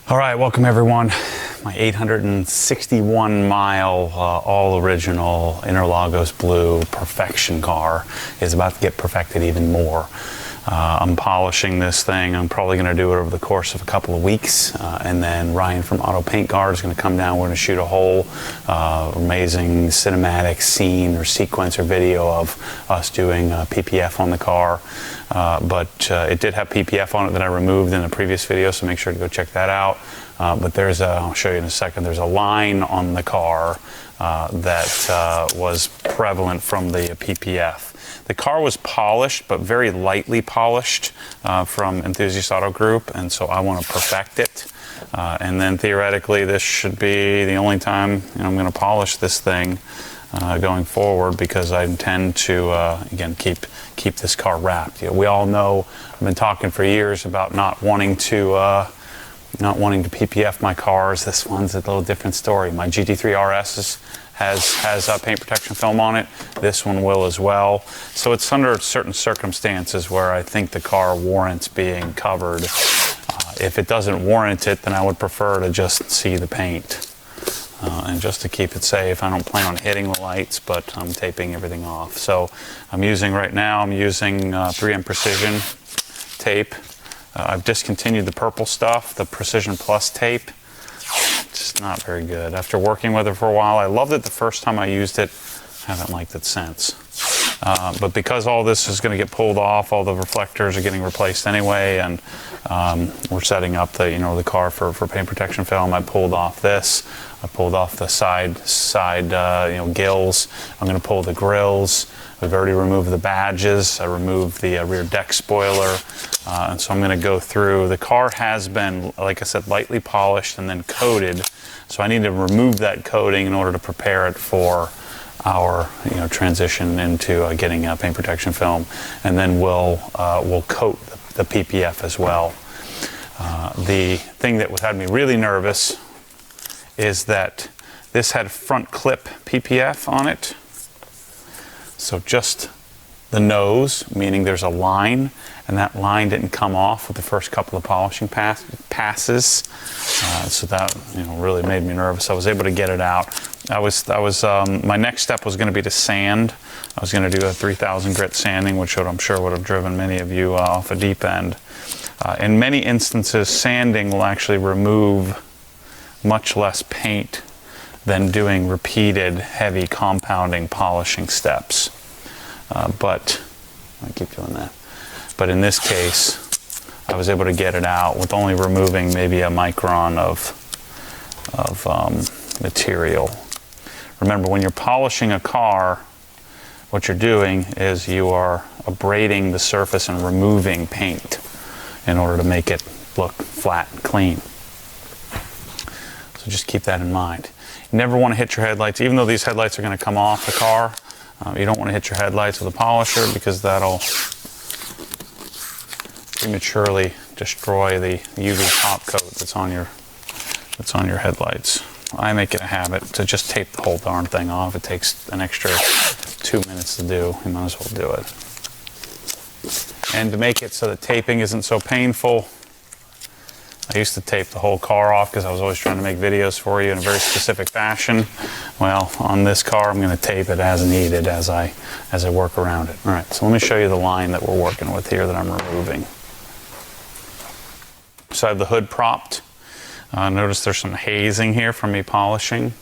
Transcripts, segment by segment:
All right, welcome everyone. My 861 mile, all original Interlagos Blue perfection car is about to get perfected even more. I'm polishing this thing. I'm probably going to do it over the course of a couple of weeks, and then Ryan from Auto Paint Guard is going to come down. We're going to shoot a whole amazing cinematic scene or sequence or video of us doing PPF on the car. But it did have PPF on it that I removed in the previous video, so make sure to go check that out. But there's I'll show you in a second, there's a line on the car that was prevalent from the PPF. The car was polished, but very lightly polished from Enthusiast Auto Group, and so I want to perfect it. And then theoretically, this should be the only time I'm going to polish this thing going forward, because I intend to, again, keep this car wrapped. We all know, I've been talking for years about not wanting to PPF my cars. This one's a little different story. My GT3 RS has paint protection film on it. This one will as well. So it's under certain circumstances where I think the car warrants being covered. If it doesn't warrant it, then I would prefer to just see the paint. And just to keep it safe, I don't plan on hitting the lights, but I'm taping everything off. So I'm using 3M Precision tape. I've discontinued the purple stuff, the Precision Plus tape. It's not very good. After working with it for a while, I loved it the first time I used it. I haven't liked it since. But because all this is going to get pulled off, all the reflectors are getting replaced anyway, and we're setting up the car for paint protection film. I pulled off this. I pulled off the side gills. I'm going to pull the grills. I've already removed the badges. I removed the rear deck spoiler. And so I'm going to go through. The car has been, like I said, lightly polished and then coated. So I need to remove that coating in order to prepare it for our transition into getting paint protection film. And then we'll coat the PPF as well. The thing that had me really nervous is that this had front clip PPF on it. So just the nose, meaning there's a line, and that line didn't come off with the first couple of polishing passes. So that really made me nervous. I was able to get it out. My next step was going to be to sand. I was going to do a 3000 grit sanding, which I'm sure would have driven many of you off a deep end. In many instances, sanding will actually remove much less paint than doing repeated heavy compounding polishing steps. But I keep doing that. But in this case, I was able to get it out with only removing maybe a micron of material. Remember, when you're polishing a car, what you're doing is you are abrading the surface and removing paint in order to make it look flat and clean. So just keep that in mind. You never want to hit your headlights, even though these headlights are going to come off the car. You don't want to hit your headlights with a polisher, because that'll prematurely destroy the UV top coat that's on your headlights. I make it a habit to just tape the whole darn thing off. It takes an extra 2 minutes to do. You might as well do it. And to make it so that taping isn't so painful, I used to tape the whole car off because I was always trying to make videos for you in a very specific fashion. Well, on this car, I'm going to tape it as needed as I work around it. All right, so let me show you the line that we're working with here that I'm removing. So I have the hood propped. Notice there's some hazing here from me polishing,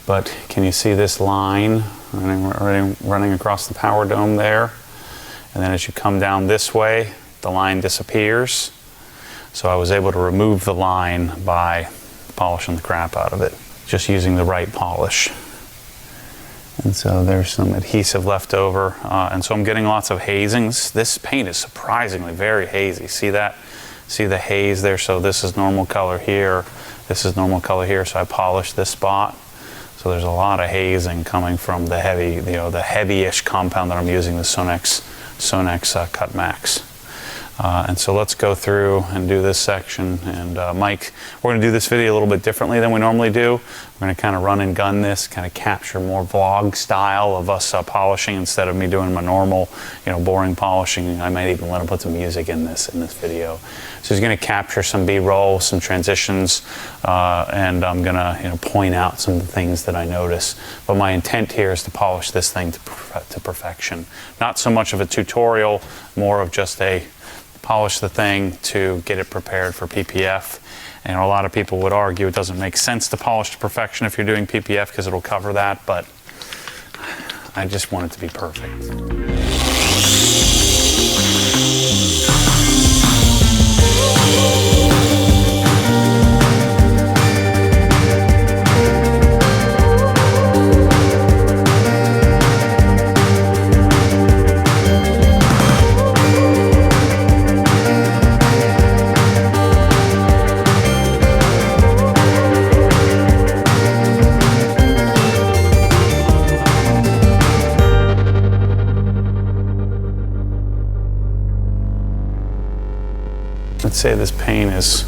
but can you see this line running across the power dome there? And then as you come down this way, the line disappears. So I was able to remove the line by polishing the crap out of it, just using the right polish. And so there's some adhesive left over. And so I'm getting lots of hazings. This paint is surprisingly very hazy. See that? See the haze there? So this is normal color here. This is normal color here. So I polished this spot. So there's a lot of hazing coming from the heavy, the heavy-ish compound that I'm using, the Sonex Cut Max. And so let's go through and do this section. And Mike, we're going to do this video a little bit differently than we normally do. We're We're going to kind of run and gun this, kind of capture more vlog style of us polishing instead of me doing my normal, boring polishing. I might even let him put some music in this video. So he's going to capture some B-roll, some transitions, and I'm going to point out some of the things that I notice. But my intent here is to polish this thing to perfection. Not so much of a tutorial, more of just a polish the thing to get it prepared for PPF. And a lot of people would argue it doesn't make sense to polish to perfection if you're doing PPF because it'll cover that, but I just want it to be perfect. Let's say this paint is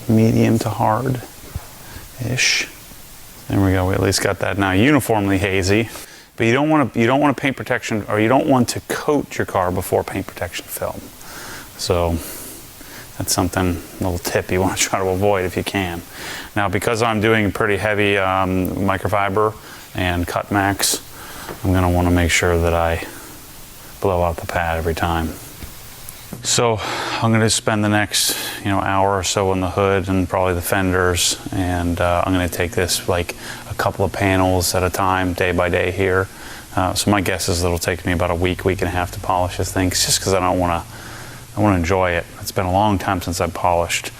medium to hard-ish. There we go. We at least got that now uniformly hazy. But you don't want to paint protection, or you don't want to coat your car before paint protection film. So that's something, a little tip you want to try to avoid if you can. Now, because I'm doing pretty heavy microfiber and cut max, I'm going to want to make sure that I blow out the pad every time. So I'm going to spend the next hour or so on the hood and probably the fenders, and I'm going to take this like a couple of panels at a time, day by day here. So my guess is it'll take me about a week and a half to polish this thing, just because I want to enjoy it. It's been a long time since I've polished,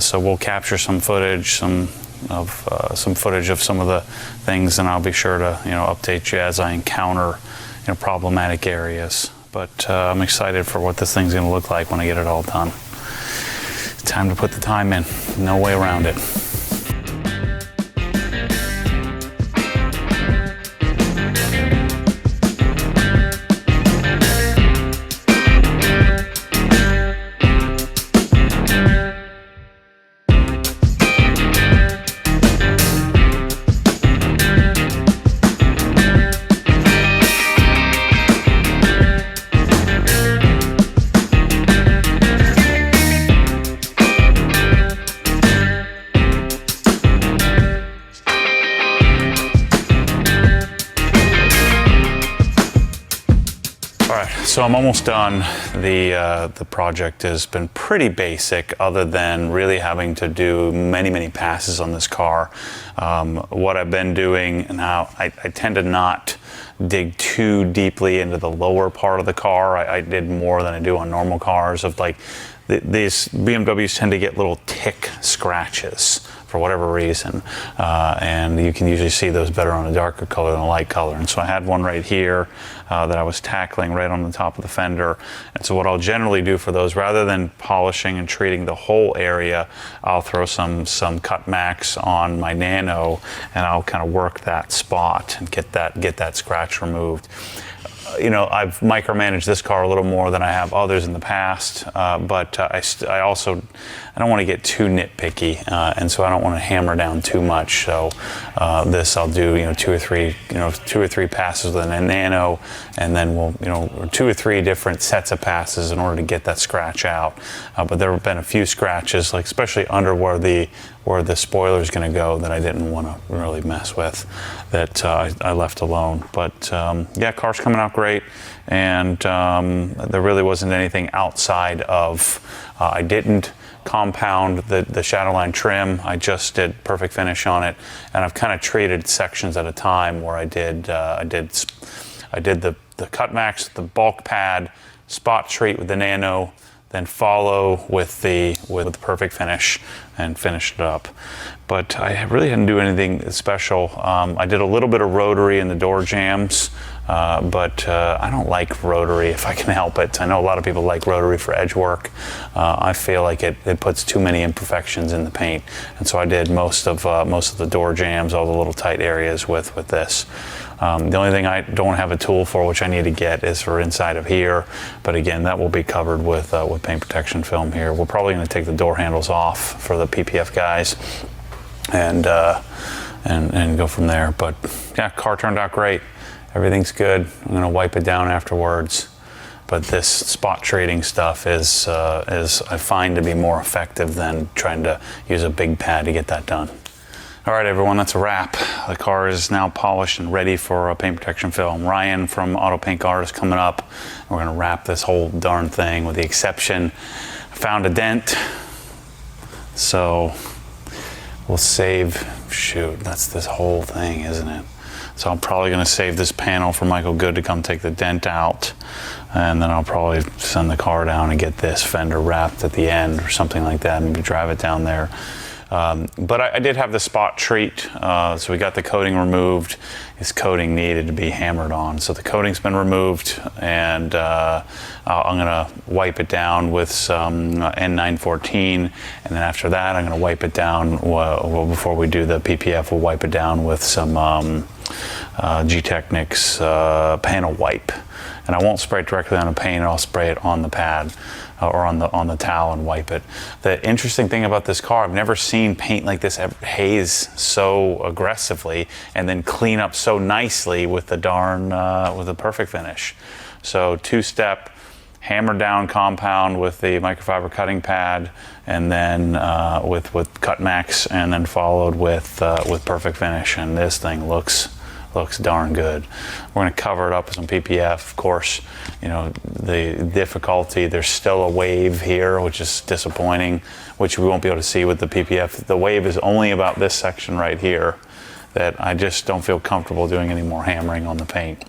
so we'll capture some footage, some footage of some of the things, and I'll be sure to update you as I encounter problematic areas. But I'm excited for what this thing's going to look like when I get it all done. It's time to put the time in. No way around it. So I'm almost done. The project has been pretty basic, other than really having to do many passes on this car. What I've been doing now, I tend to not dig too deeply into the lower part of the car. I did more than I do on normal cars. Of like these BMWs tend to get little tick scratches for whatever reason, and you can usually see those better on a darker color than a light color. And so I had one right here that I was tackling right on the top of the fender. And so what I'll generally do for those, rather than polishing and treating the whole area, I'll throw some cut max on my Nano, and I'll kind of work that spot and get that scratch removed. I've micromanaged this car a little more than I have others in the past, but I don't want to get too nitpicky, and so I don't want to hammer down too much. So this I'll do two or three passes with a Nano, and then we'll 2 or 3 different sets of passes in order to get that scratch out. But there have been a few scratches, like especially under where the spoiler is going to go, that I didn't want to really mess with, that I left alone. But yeah, car's coming out great, and there really wasn't anything outside of, I didn't compound the Shadowline trim. I just did perfect finish on it, and I've kind of treated sections at a time, where I did the cut max, the bulk pad, spot treat with the Nano, then follow with the perfect finish and finish it up. But I really didn't do anything special. I did a little bit of rotary in the door jambs, but I don't like rotary if I can help it. I know a lot of people like rotary for edge work. I feel like it puts too many imperfections in the paint, and so I did most of the door jambs, all the little tight areas with this. The only thing I don't have a tool for, which I need to get, is for inside of here. But again, that will be covered with paint protection film here. We're probably going to take the door handles off for the PPF guys, and go from there. But yeah, car turned out great. Everything's good. I'm going to wipe it down afterwards. But this spot treating stuff is I find to be more effective than trying to use a big pad to get that done. All right, everyone, that's a wrap. The car is now polished and ready for paint protection film. Ryan from Auto Paint Guard is coming up. We're going to wrap this whole darn thing, with the exception, I found a dent. So we'll save, shoot, that's this whole thing, isn't it? So I'm probably going to save this panel for Michael Good to come take the dent out. And then I'll probably send the car down and get this fender wrapped at the end or something like that, and drive it down there. But I did have the spot treat, so we got the coating removed. This coating needed to be hammered on, so the coating's been removed, and I'm going to wipe it down with some N914, and then after that I'm going to wipe it down, well, before we do the PPF, we'll wipe it down with some G-Technics panel wipe. And I won't spray it directly on the paint, I'll spray it on the pad or on the towel and wipe it. The interesting thing about this car, I've never seen paint like this haze so aggressively and then clean up so nicely with the darn, with the perfect finish. So two-step, hammer down compound with the microfiber cutting pad, and then with Cut Max, and then followed with perfect finish. And this thing looks darn good. We're going to cover it up with some PPF. Of course, you know, the difficulty, there's still a wave here, which is disappointing, which we won't be able to see with the PPF. The wave is only about this section right here, that I just don't feel comfortable doing any more hammering on the paint.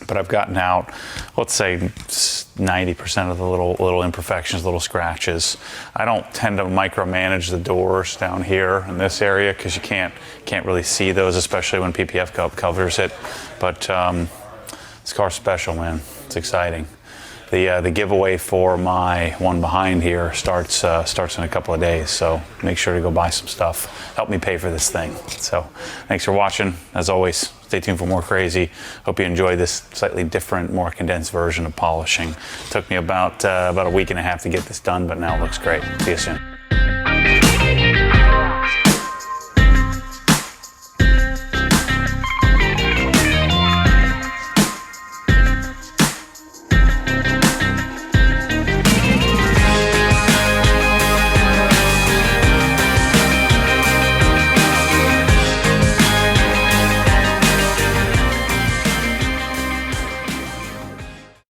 But I've gotten out, let's say, 90% of the little imperfections, little scratches. I don't tend to micromanage the doors down here in this area, because you can't really see those, especially when PPF covers it. But this car's special, man. It's exciting. The giveaway for my one behind here starts in a couple of days, so make sure to go buy some stuff. Help me pay for this thing. So thanks for watching. As always, stay tuned for more crazy. Hope you enjoyed this slightly different, more condensed version of polishing. It took me about a week and a half to get this done, but now it looks great. See you soon.